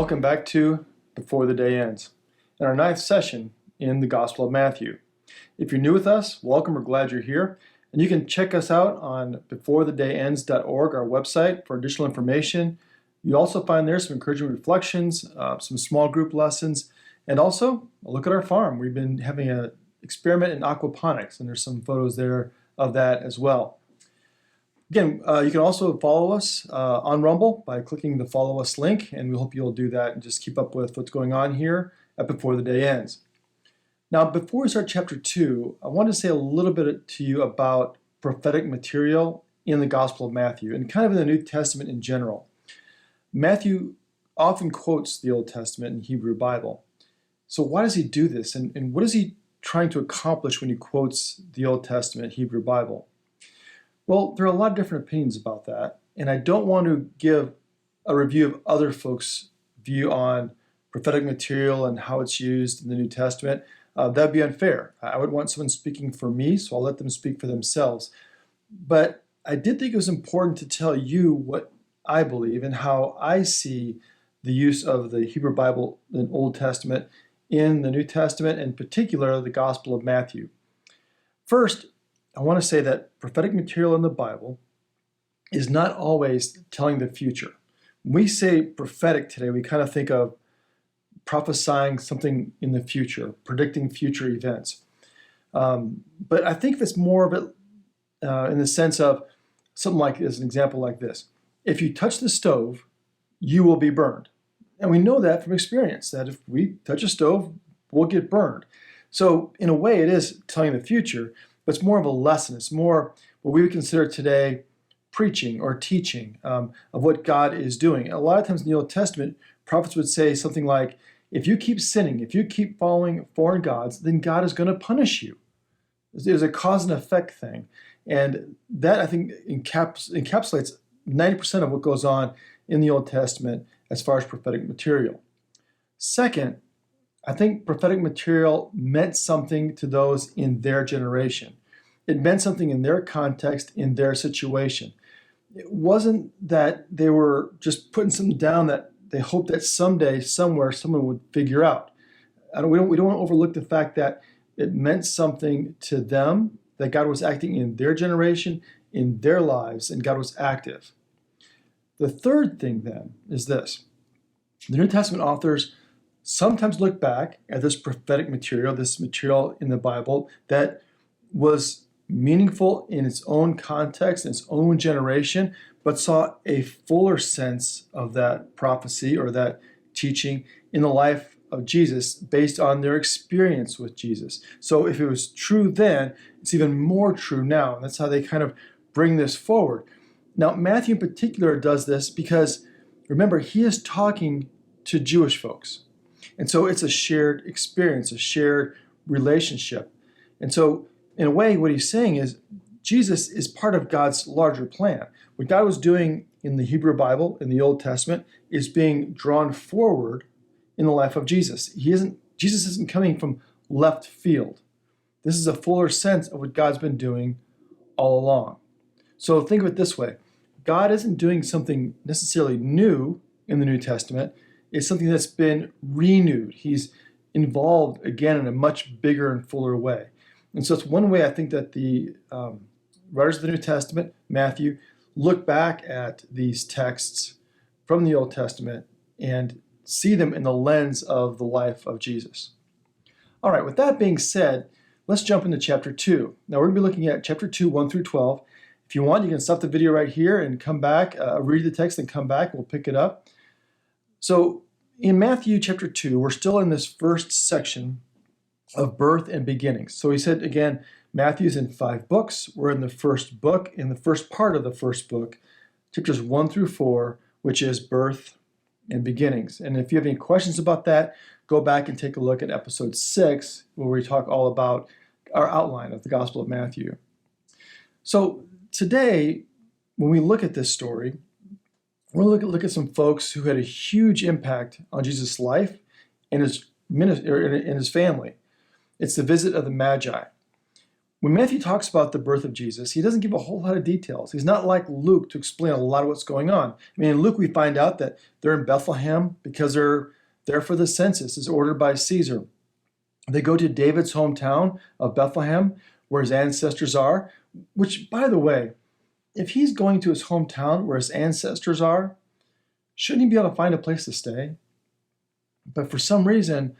Welcome back to Before the Day Ends, and our ninth session in the Gospel of Matthew. If you're new with us, welcome. We're glad you're here. And you can check us out on beforethedayends.org, our website, for additional information. You also find there some encouraging reflections, some small group lessons, and also a look at our farm. We've been having an experiment in aquaponics, and there's some photos there of that as well. Again, you can also follow us on Rumble by clicking the follow us link, and we hope you'll do that and just keep up with what's going on here at Before the Day Ends. Now, before we start chapter 2, I want to say a little bit to you about prophetic material in the Gospel of Matthew and kind of in the New Testament in general. Matthew often quotes the Old Testament and Hebrew Bible. So why does he do this, and what is he trying to accomplish when he quotes the Old Testament Hebrew Bible? Well, there are a lot of different opinions about that, and I don't want to give a review of other folks' view on prophetic material and how it's used in the New Testament. That would be unfair. I would want someone speaking for me, so I'll let them speak for themselves. But I did think it was important to tell you what I believe and how I see the use of the Hebrew Bible and Old Testament in the New Testament, in particular the Gospel of Matthew. First, I want to say that prophetic material in the Bible is not always telling the future. When we say prophetic today, we kind of think of prophesying something in the future, predicting future events. But I think it's more of it in the sense of something like, as an example like this. If you touch the stove, you will be burned. And we know that from experience, that if we touch a stove, we'll get burned. So in a way, it is telling the future, but it's more of a lesson. It's more what we would consider today preaching or teaching of what God is doing. And a lot of times in the Old Testament, prophets would say something like, if you keep sinning, if you keep following foreign gods, then God is going to punish you. There's a cause and effect thing. And that, I think, encapsulates 90% of what goes on in the Old Testament as far as prophetic material. Second, I think prophetic material meant something to those in their generation. It meant something in their context, in their situation. It wasn't that they were just putting something down that they hoped that someday, somewhere, someone would figure out. We don't want to overlook the fact that it meant something to them, that God was acting in their generation, in their lives, and God was active. The third thing then is this. The New Testament authors sometimes look back at this prophetic material, this material in the Bible that was meaningful in its own context, in its own generation, but saw a fuller sense of that prophecy or that teaching in the life of Jesus based on their experience with Jesus. So if it was true then, it's even more true now. And that's how they kind of bring this forward. Now, Matthew in particular does this because, remember, he is talking to Jewish folks. And so it's a shared experience, a shared relationship. And so in a way, what he's saying is Jesus is part of God's larger plan. What God was doing in the Hebrew Bible, in the Old Testament, is being drawn forward in the life of Jesus. Jesus isn't coming from left field. This is a fuller sense of what God's been doing all along. So think of it this way. God isn't doing something necessarily new in the New Testament. It's something that's been renewed. He's involved again in a much bigger and fuller way. And so it's one way I think that the writers of the New Testament, Matthew, look back at these texts from the Old Testament and see them in the lens of the life of Jesus. All right, with that being said, let's jump into chapter 2. Now we're going to be looking at chapter 2, 1 through 12. If you want, you can stop the video right here and come back, read the text and come back. We'll pick it up. So in Matthew chapter 2, we're still in this first section of birth and beginnings. So he said, again, Matthew's in 5 books. We're in the first book, in the first part of the first book, chapters 1 through 4, which is birth and beginnings. And if you have any questions about that, go back and take a look at episode 6, where we talk all about our outline of the Gospel of Matthew. So today, when we look at this story, we're going to look at some folks who had a huge impact on Jesus' life and his family. It's the visit of the Magi. When Matthew talks about the birth of Jesus, he doesn't give a whole lot of details. He's not like Luke to explain a lot of what's going on. I mean, in Luke, we find out that they're in Bethlehem because they're there for the census, as ordered by Caesar. They go to David's hometown of Bethlehem, where his ancestors are, which, by the way, if he's going to his hometown where his ancestors are, shouldn't he be able to find a place to stay? But for some reason,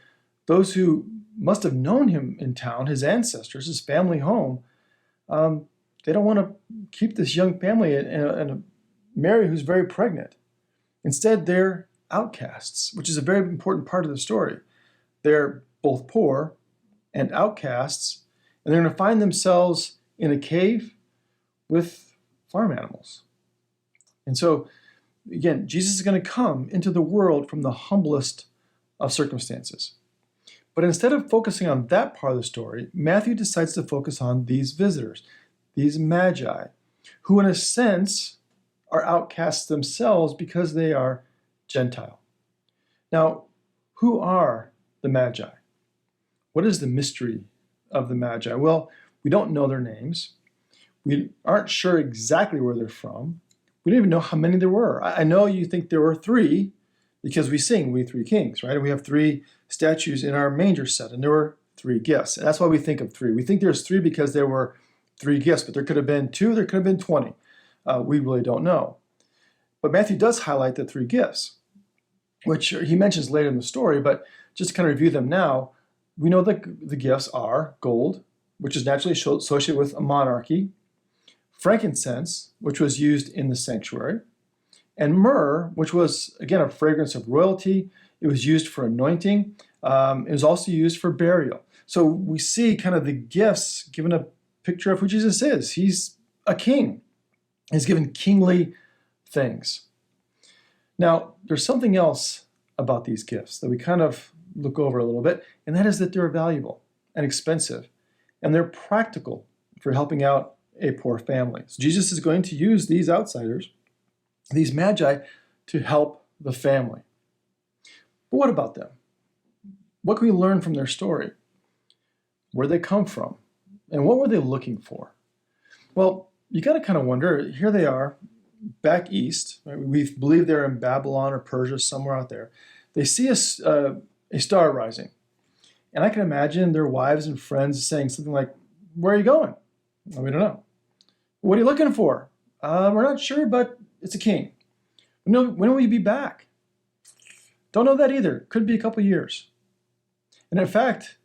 those who must have known him in town, his ancestors, his family home, they don't want to keep this young family and Mary who's very pregnant. Instead, they're outcasts, which is a very important part of the story. They're both poor and outcasts, and they're going to find themselves in a cave with farm animals. And so, again, Jesus is going to come into the world from the humblest of circumstances. But instead of focusing on that part of the story, Matthew decides to focus on these visitors, these magi, who in a sense are outcasts themselves because they are Gentile. Now, who are the magi? What is the mystery of the magi? Well, we don't know their names. We aren't sure exactly where they're from. We don't even know how many there were. I know you think there were 3 because we sing We Three Kings, right? And we have 3 statues in our manger set, and there were 3 gifts. And that's why we think of 3. We think there's 3 because there were 3 gifts, but there could have been 2, there could have been 20. We really don't know. But Matthew does highlight the 3 gifts, which he mentions later in the story, but just to kind of review them now, we know that the gifts are gold, which is naturally associated with a monarchy, frankincense, which was used in the sanctuary, and myrrh, which was, again, a fragrance of royalty. It was used for anointing. It was also used for burial. So we see kind of the gifts given a picture of who Jesus is. He's a king. He's given kingly things. Now, there's something else about these gifts that we kind of look over a little bit, and that is that they're valuable and expensive, and they're practical for helping out a poor family. So Jesus is going to use these outsiders, these magi, to help the family. But what about them? What can we learn from their story? Where they come from? And what were they looking for? Well, you got to kind of wonder, here they are, back east. Right? We believe they're in Babylon or Persia, somewhere out there. They see a star rising. And I can imagine their wives and friends saying something like, "Where are you going?" "Well, we don't know." "What are you looking for?" "We're not sure, but it's a king." "No, when will you be back?" "Don't know that either. Could be a couple years." And in fact,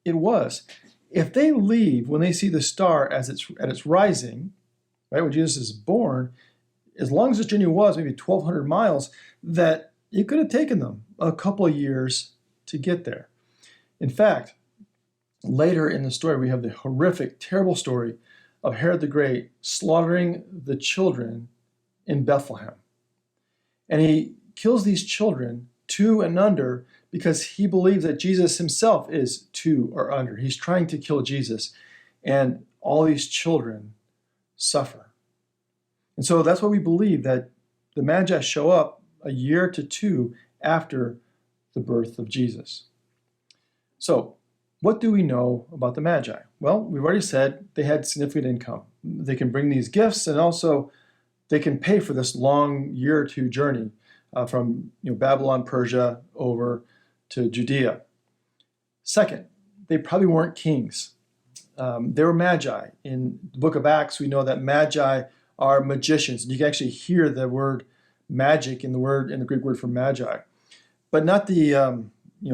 it was. If they leave when they see the star as it's rising, right, when Jesus is born, as long as this journey was maybe 1,200 miles, that it could have taken them a couple of years to get there. In fact, later in the story, we have the horrific, terrible story of Herod the Great slaughtering the children in Bethlehem. And he kills these children 2 and under because he believes that Jesus himself is 2 or under. He's trying to kill Jesus, and all these children suffer. And so that's why we believe that the Magi show up a year to 2 after the birth of Jesus. So, what do we know about the Magi? Well, we've already said they had significant income. They can bring these gifts, and also they can pay for this long year or 2 journey from Babylon, Persia, over to Judea. Second, they probably weren't kings. They were magi. In the book of Acts, we know that magi are magicians. And you can actually hear the word magic in the Greek word for magi, but not the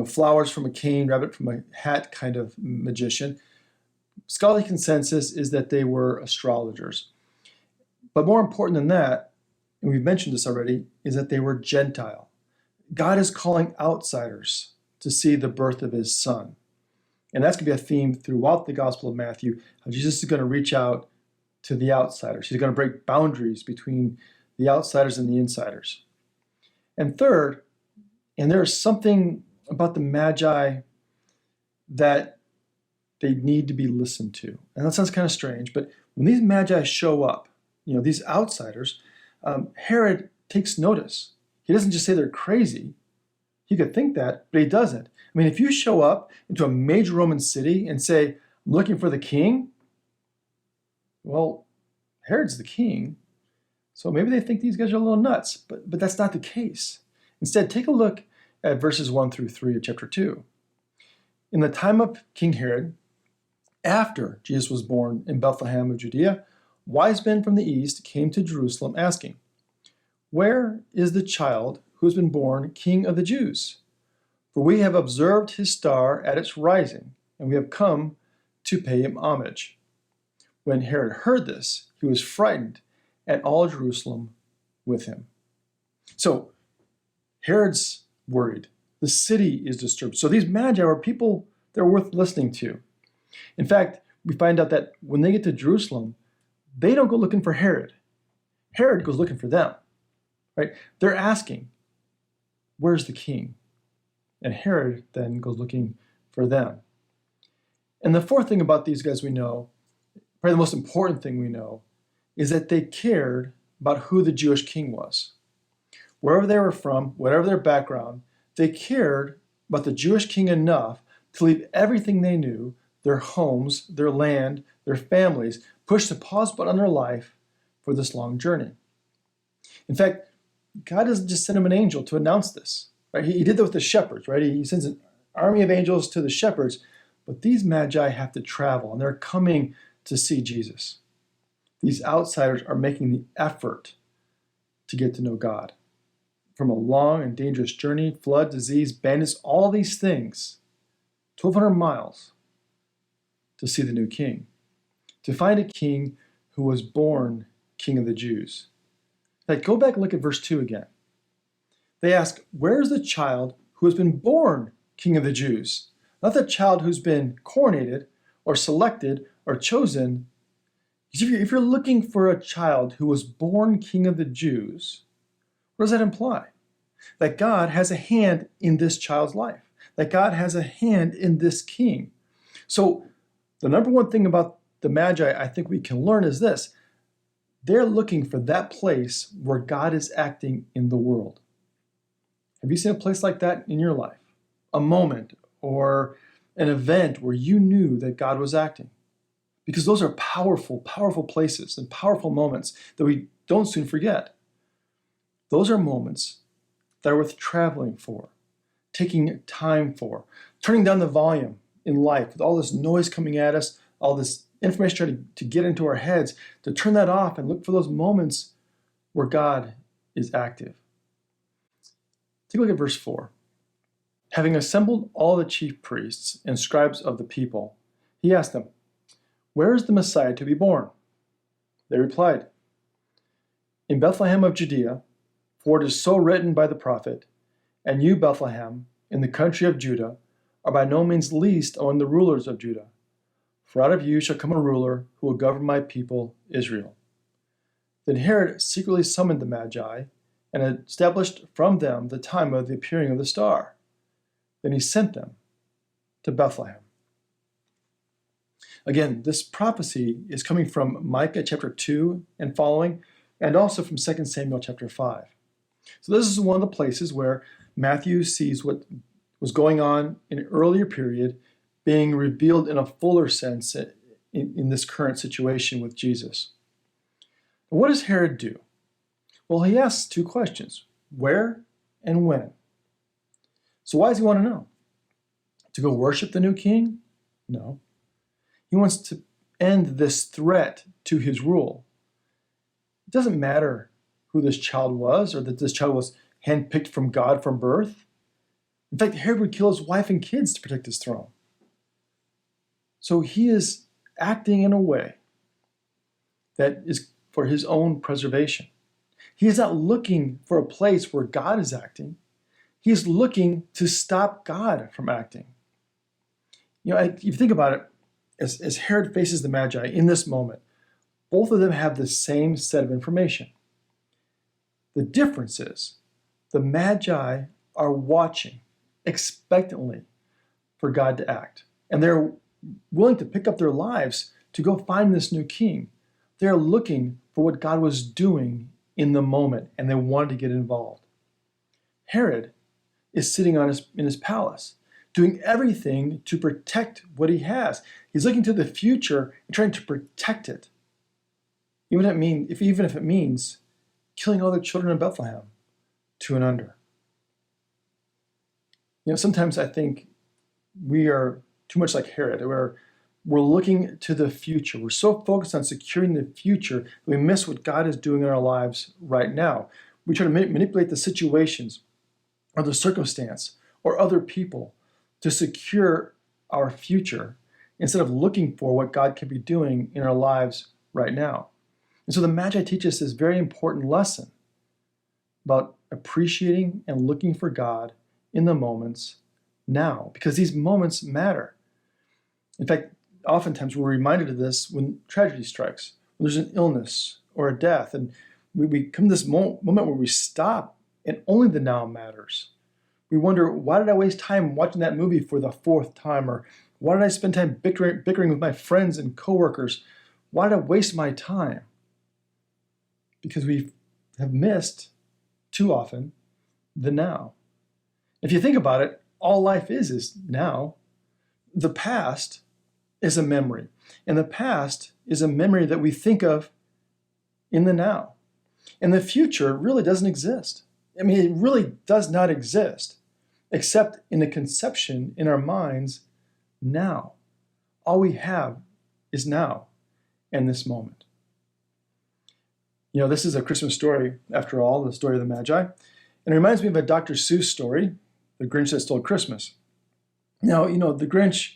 flowers from a cane, rabbit from a hat kind of magician. Scholarly consensus is that they were astrologers. But more important than that, and we've mentioned this already, is that they were Gentile. God is calling outsiders to see the birth of his son. And that's going to be a theme throughout the Gospel of Matthew, how Jesus is going to reach out to the outsiders. He's going to break boundaries between the outsiders and the insiders. And third, and there's something about the Magi that they need to be listened to. And that sounds kind of strange, but when these Magi show up, these outsiders, Herod takes notice. He doesn't just say they're crazy. He could think that, but he doesn't. I mean, if you show up into a major Roman city and say, "I'm looking for the king," Well, Herod's the king, so maybe they think these guys are a little nuts, but that's not the case. Instead, take a look at verses 1 through 3 of chapter 2. In the time of King Herod, after Jesus was born in Bethlehem of Judea, wise men from the east came to Jerusalem asking, "Where is the child who has been born King of the Jews? For we have observed his star at its rising, and we have come to pay him homage." When Herod heard this, he was frightened, and all Jerusalem with him. So Herod's worried. The city is disturbed. So these magi are people they're worth listening to. In fact, we find out that when they get to Jerusalem, they don't go looking for Herod. Herod goes looking for them. Right? They're asking, "Where's the king?" And Herod then goes looking for them. And the fourth thing about these guys we know, probably the most important thing we know, is that they cared about who the Jewish king was. Wherever they were from, whatever their background, they cared about the Jewish king enough to leave everything they knew, their homes, their land, their families, push the pause button on their life for this long journey. In fact, God doesn't just send him an angel to announce this. Right? He did that with the shepherds, right? He sends an army of angels to the shepherds, but these magi have to travel, and they're coming to see Jesus. These outsiders are making the effort to get to know God. From a long and dangerous journey, flood, disease, bandits, all these things, 1,200 miles to see the new king, to find a king who was born King of the Jews. Now, go back and look at verse 2 again. They ask, "Where's the child who has been born King of the Jews?" Not the child who's been coronated or selected or chosen. If you're looking for a child who was born King of the Jews, what does that imply? That God has a hand in this child's life, that God has a hand in this king. So the number one thing about the Magi I think we can learn is this: they're looking for that place where God is acting in the world. Have you seen a place like that in your life? A moment or an event where you knew that God was acting? Because those are powerful, powerful places and powerful moments that we don't soon forget. Those are moments that are worth traveling for, taking time for, turning down the volume in life with all this noise coming at us, all this information trying to get into our heads, to turn that off and look for those moments where God is active. Take a look at verse 4. Having assembled all the chief priests and scribes of the people, he asked them, "Where is the Messiah to be born?" They replied, "In Bethlehem of Judea, for it is so written by the prophet, 'And you, Bethlehem, in the country of Judah, are by no means least among the rulers of Judah. For out of you shall come a ruler who will govern my people Israel.'" Then Herod secretly summoned the Magi and established from them the time of the appearing of the star. Then he sent them to Bethlehem. Again, this prophecy is coming from Micah chapter 2 and following, and also from 2 Samuel chapter 5. So this is one of the places where Matthew sees what was going on in an earlier period being revealed in a fuller sense in this current situation with Jesus. What does Herod do? Well, he asks two questions: where and when? So why does he want to know? To go worship the new king? No. He wants to end this threat to his rule. It doesn't matter who this child was or that this child was handpicked from God from birth. In fact, Herod would kill his wife and kids to protect his throne. So he is acting in a way that is for his own preservation. He is not looking for a place where God is acting. He is looking to stop God from acting. If you think about it, as Herod faces the Magi in this moment, both of them have the same set of information. The difference is the Magi are watching expectantly for God to act, and they're willing to pick up their lives to go find this new king. They're looking for what God was doing in the moment, and they wanted to get involved. Herod is sitting in his palace, doing everything to protect what he has. He's looking to the future and trying to protect it. even if it means killing all the children in Bethlehem 2 and under. Sometimes I think we are too much like Herod. We're looking to the future. We're so focused on securing the future that we miss what God is doing in our lives right now. We try to manipulate the situations or the circumstance or other people to secure our future instead of looking for what God could be doing in our lives right now. And so the Magi teach us this very important lesson about appreciating and looking for God in the moments now, because these moments matter. In fact, oftentimes we're reminded of this when tragedy strikes, when there's an illness or a death, and we come to this moment where we stop and only the now matters. We wonder, why did I waste time watching that movie for the 4th time? Or why did I spend time bickering with my friends and coworkers? Why did I waste my time? Because we have missed, too often, the now. If you think about it, all life is now. The past is a memory. And the past is a memory that we think of in the now. And the future really doesn't exist. I mean, it really does not exist, except in a conception in our minds now. All we have is now and this moment. This is a Christmas story, after all, the story of the Magi. And it reminds me of a Dr. Seuss story, The Grinch That Stole Christmas. Now, the Grinch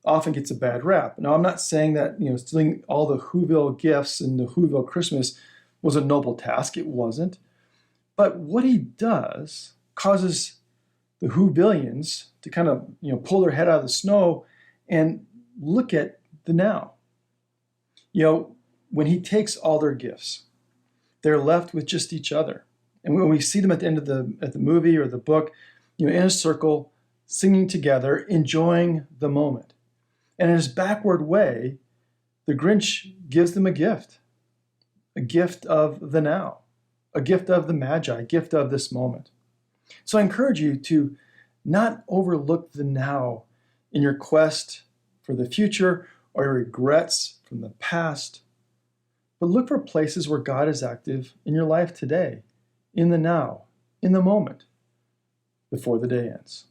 often gets a bad rap. Now, I'm not saying that, stealing all the Whoville gifts and the Whoville Christmas was a noble task. It wasn't. But what he does causes the Whovillians to kind of, pull their head out of the snow and look at the now. When he takes all their gifts, they're left with just each other. And when we see them at the end of the movie or the book, in a circle, singing together, enjoying the moment. And in his backward way, the Grinch gives them a gift of the now, a gift of the Magi, a gift of this moment. So I encourage you to not overlook the now in your quest for the future or your regrets from the past, but look for places where God is active in your life today, in the now, in the moment, before the day ends.